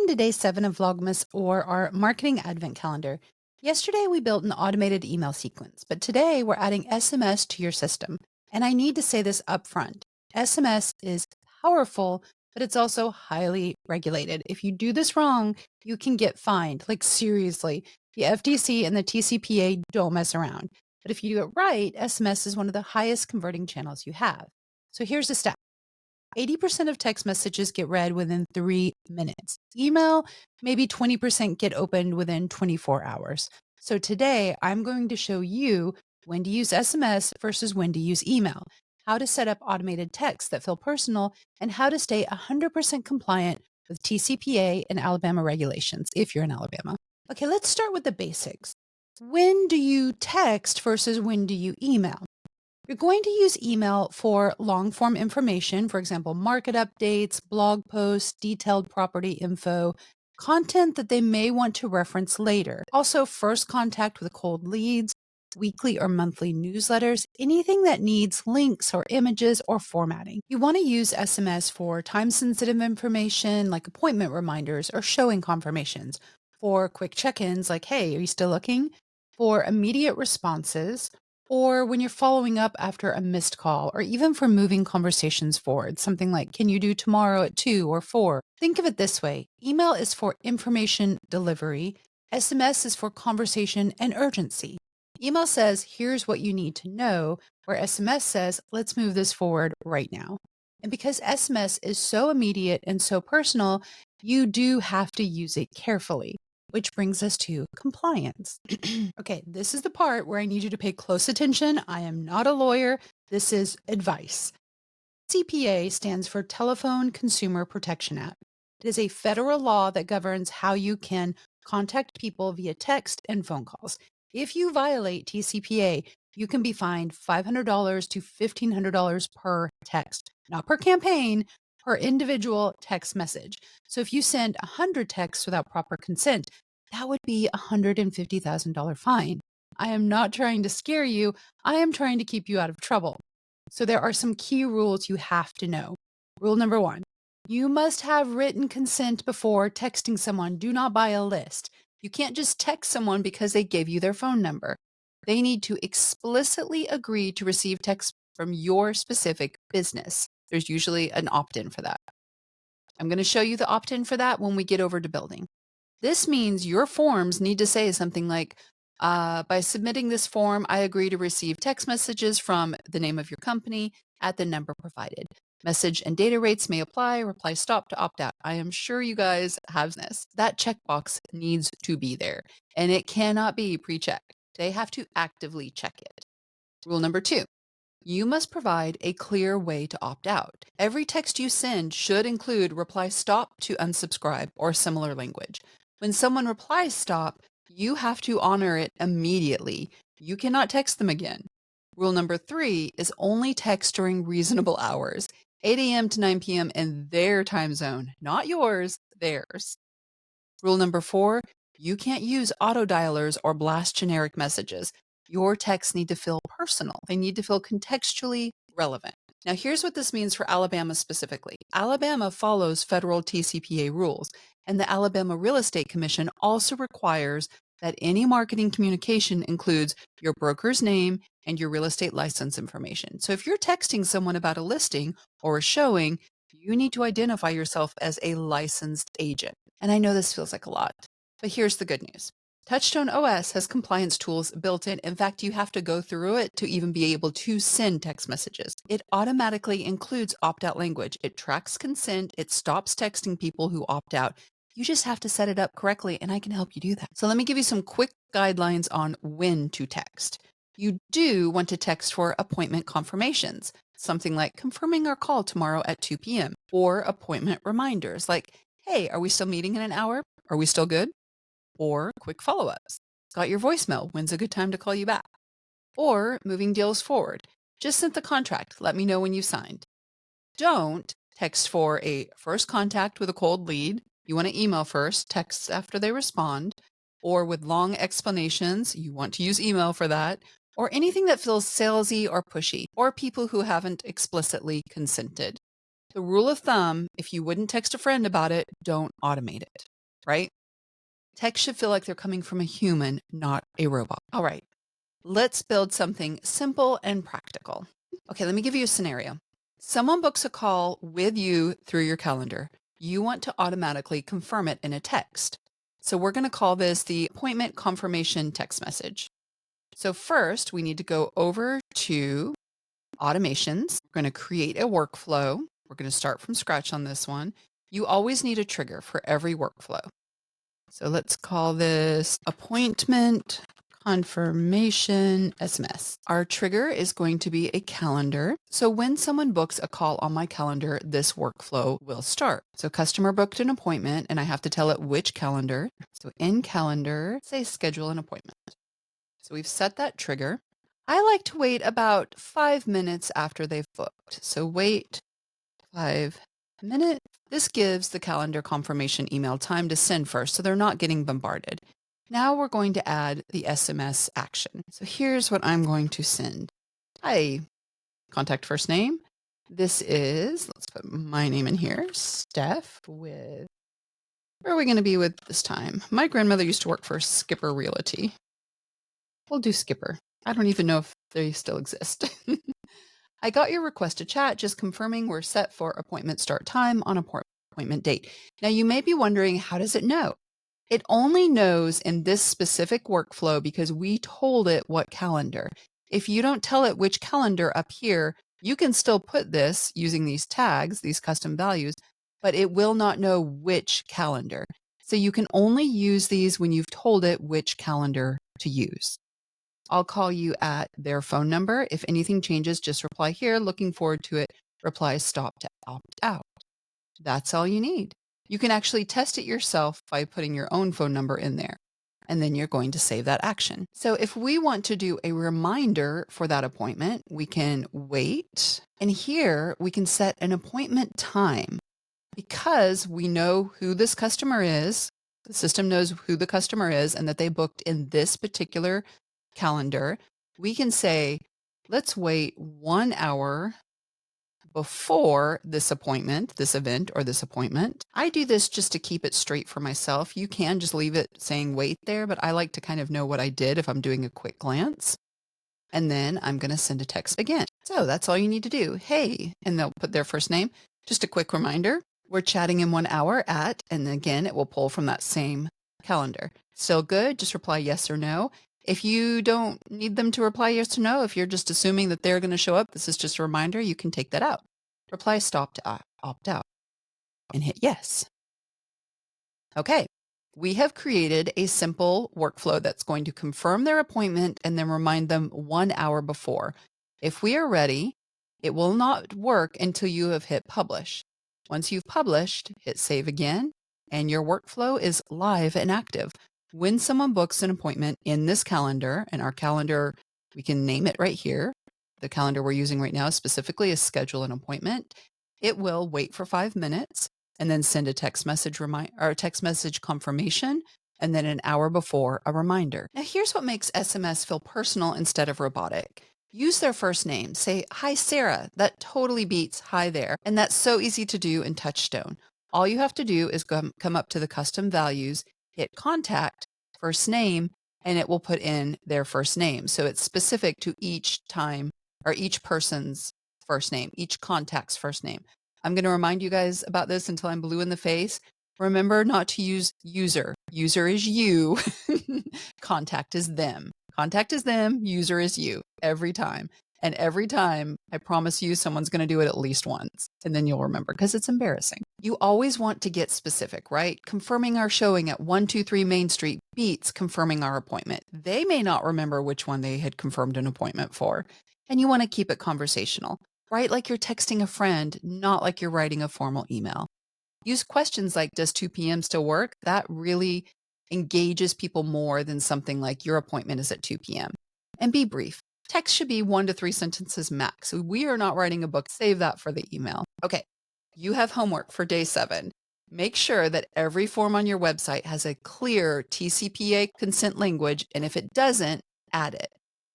to day 7 of Vlogmas, or our marketing advent calendar. Yesterday, we built an automated email sequence, but today we're adding SMS to your system. And I need to say this up front. SMS is powerful, but it's also highly regulated. If you do this wrong, you can get fined. Like, seriously, the FTC and the TCPA don't mess around. But if you do it right, SMS is one of the highest converting channels you have. So here's the stat. 80% of text messages get read within 3 minutes. Email, maybe 20% get opened within 24 hours. So today, I'm going to show you when to use SMS versus when to use email, how to set up automated texts that feel personal, and how to stay 100% compliant with TCPA and Alabama regulations if you're in Alabama. Okay, let's start with the basics. When do you text versus when do you email? You're going to use email for long form information, for example, market updates, blog posts, detailed property info, content that they may want to reference later. Also, first contact with cold leads, weekly or monthly newsletters, anything that needs links or images or formatting. You want to use SMS for time sensitive information like appointment reminders or showing confirmations, for quick check ins like, hey, are you still looking? For immediate responses, or when you're following up after a missed call, or even for moving conversations forward, something like, can you do tomorrow at 2 or 4? Think of it this way. Email is for information delivery. SMS is for conversation and urgency. Email says, here's what you need to know, where SMS says, let's move this forward right now. And because SMS is so immediate and so personal, you do have to use it carefully. Which brings us to compliance. Okay, this is the part where I need you to pay close attention. I am not a lawyer. This is advice. CPA stands for Telephone Consumer Protection Act. It is a federal law that governs how you can contact people via text and phone calls. If you violate TCPA, you can be fined $500 to $1,500 per text, not per campaign, per individual text message. So if you send 100 texts without proper consent, that would be a $150,000 fine. I am not trying to scare you. I am trying to keep you out of trouble. So there are some key rules you have to know. Rule number 1, you must have written consent before texting someone. Do not buy a list. You can't just text someone because they gave you their phone number. They need to explicitly agree to receive text from your specific business. There's usually an opt-in for that. I'm going to show you the opt-in for that when we get over to building. This means your forms need to say something like, by submitting this form, I agree to receive text messages from the name of your company at the number provided. Message and data rates may apply. Reply stop to opt out. I am sure you guys have this. That checkbox needs to be there, and it cannot be pre-checked. They have to actively check it. Rule number 2. You must provide a clear way to opt out. Every text you send should include reply stop to unsubscribe or similar language. When someone replies stop, you have to honor it immediately. You cannot text them again. Rule number 3 is only text during reasonable hours, 8 a.m. to 9 p.m. in their time zone, not yours, theirs. Rule number 4, you can't use auto dialers or blast generic messages. Your texts need to feel personal. They need to feel contextually relevant. Now, here's what this means for Alabama specifically. Alabama follows federal TCPA rules, and the Alabama Real Estate Commission also requires that any marketing communication includes your broker's name and your real estate license information. So if you're texting someone about a listing or a showing, you need to identify yourself as a licensed agent. And I know this feels like a lot, but here's the good news. TouchstoneOS has compliance tools built in. In fact, you have to go through it to even be able to send text messages. It automatically includes opt-out language. It tracks consent. It stops texting people who opt out. You just have to set it up correctly, and I can help you do that. So let me give you some quick guidelines on when to text. You do want to text for appointment confirmations, something like confirming our call tomorrow at 2 p.m., or appointment reminders like, hey, are we still meeting in an hour? Are we still good? Or quick follow-ups. Got your voicemail. When's a good time to call you back? Or moving deals forward. Just sent the contract. Let me know when you signed. Don't text for a first contact with a cold lead. You want to email first, text after they respond. Or with long explanations, you want to use email for that. Or anything that feels salesy or pushy, or people who haven't explicitly consented. The rule of thumb, if you wouldn't text a friend about it, don't automate it. right? Text should feel like they're coming from a human, not a robot. All right, let's build something simple and practical. Okay, let me give you a scenario. Someone books a call with you through your calendar. You want to automatically confirm it in a text. So we're going to call this the appointment confirmation text message. So first, we need to go over to automations. We're going to create a workflow. We're going to start from scratch on this one. You always need a trigger for every workflow. So let's call this appointment confirmation SMS. Our trigger is going to be a calendar. So when someone books a call on my calendar, this workflow will start. So customer booked an appointment and I have to tell it which calendar. So in calendar, say schedule an appointment. So we've set that trigger. I like to wait about 5 minutes after they've booked. So wait 5 minutes. This gives the calendar confirmation email time to send first, so they're not getting bombarded. Now we're going to add the SMS action. So here's what I'm going to send. Hi, contact first name. This is, let's put my name in here, Steph with, where are we going to be with this time? My grandmother used to work for Skipper Realty. We'll do Skipper. I don't even know if they still exist. I got your request to chat, just confirming we're set for appointment start time on appointment date. Now you may be wondering, how does it know? It only knows in this specific workflow because we told it what calendar. If you don't tell it which calendar up here, you can still put this using these tags, these custom values, but it will not know which calendar. So you can only use these when you've told it which calendar to use. I'll call you at their phone number. If anything changes, just reply here. Looking forward to it. Reply stop to opt out. That's all you need. You can actually test it yourself by putting your own phone number in there. And then you're going to save that action. So if we want to do a reminder for that appointment, we can wait. And here we can set an appointment time because we know who this customer is. The system knows who the customer is and that they booked in this particular calendar. We can say, let's wait 1 hour before this appointment, this event, or this appointment. I do this just to keep it straight for myself. You can just leave it saying wait there, but I like to kind of know what I did if I'm doing a quick glance. And then I'm going to send a text again. So that's all you need to do. Hey, and they'll put their first name. Just a quick reminder, we're chatting in 1 hour at, and again, it will pull from that same calendar. Still good? Just reply yes or no. If you don't need them to reply yes or no, if you're just assuming that they're going to show up, this is just a reminder, you can take that out. Reply stop to opt out and hit yes. Okay, we have created a simple workflow that's going to confirm their appointment and then remind them 1 hour before. If we are ready, it will not work until you have hit publish. Once you've published, hit save again, and your workflow is live and active. When someone books an appointment in this calendar, and our calendar, we can name it right here. The calendar we're using right now specifically is schedule an appointment. It will wait for 5 minutes and then send a text message text message confirmation, and then an hour before a reminder. Now here's what makes SMS feel personal instead of robotic. Use their first name. Say, hi, Sarah. That totally beats hi there. And that's so easy to do in Touchstone. All you have to do is come up to the custom values, hit contact, first name, and it will put in their first name. So it's specific to each time or each person's first name, each contact's first name. I'm going to remind you guys about this until I'm blue in the face. Remember not to use user. User is you. Contact is them. Contact is them. User is you every time. And every time, I promise you, someone's going to do it at least once. And then you'll remember because it's embarrassing. You always want to get specific, right? Confirming our showing at 123 Main Street beats confirming our appointment. They may not remember which one they had confirmed an appointment for. And you want to keep it conversational. Write like you're texting a friend, not like you're writing a formal email. Use questions like, does 2 p.m. still work? That really engages people more than something like your appointment is at 2 p.m. And be brief. Text should be 1 to 3 sentences max. We are not writing a book. Save that for the email. Okay, you have homework for day 7. Make sure that every form on your website has a clear TCPA consent language, and if it doesn't, add it.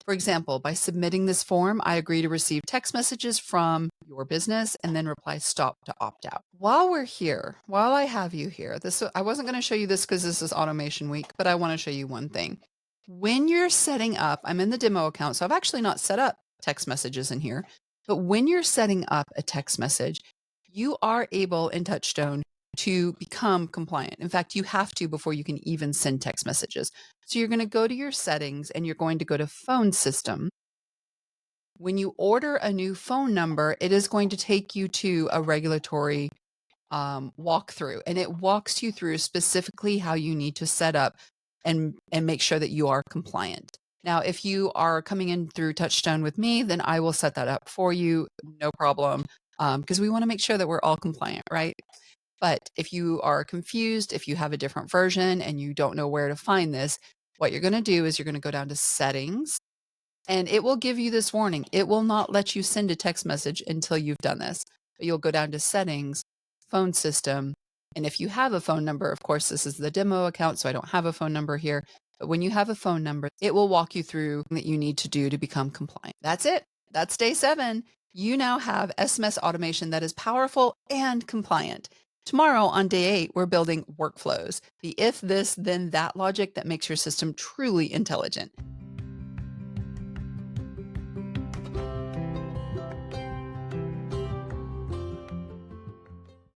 For example, by submitting this form, I agree to receive text messages from your business and then reply stop to opt out. While we're here, while I have you here, I wasn't going to show you this because this is automation week, but I want to show you one thing. When you're setting up, I'm in the demo account, so I've actually not set up text messages in here, but when you're setting up a text message, you are able in Touchstone to become compliant. In fact, you have to before you can even send text messages. So you're going to go to your settings and you're going to go to phone system. When you order a new phone number, it is going to take you to a regulatory walkthrough, and it walks you through specifically how you need to set up and make sure that you are compliant. Now, if you are coming in through Touchstone with me, then I will set that up for you, no problem, because we want to make sure that we're all compliant, right? But if you are confused, if you have a different version and you don't know where to find this, what you're going to do is you're going to go down to settings and it will give you this warning. It will not let you send a text message until you've done this. But you'll go down to settings, phone system. And if you have a phone number, of course, this is the demo account, so I don't have a phone number here. But when you have a phone number, it will walk you through what you need to do to become compliant. That's it. That's day 7. You now have SMS automation that is powerful and compliant. Tomorrow on day 8, we're building workflows, the if this, then that logic that makes your system truly intelligent.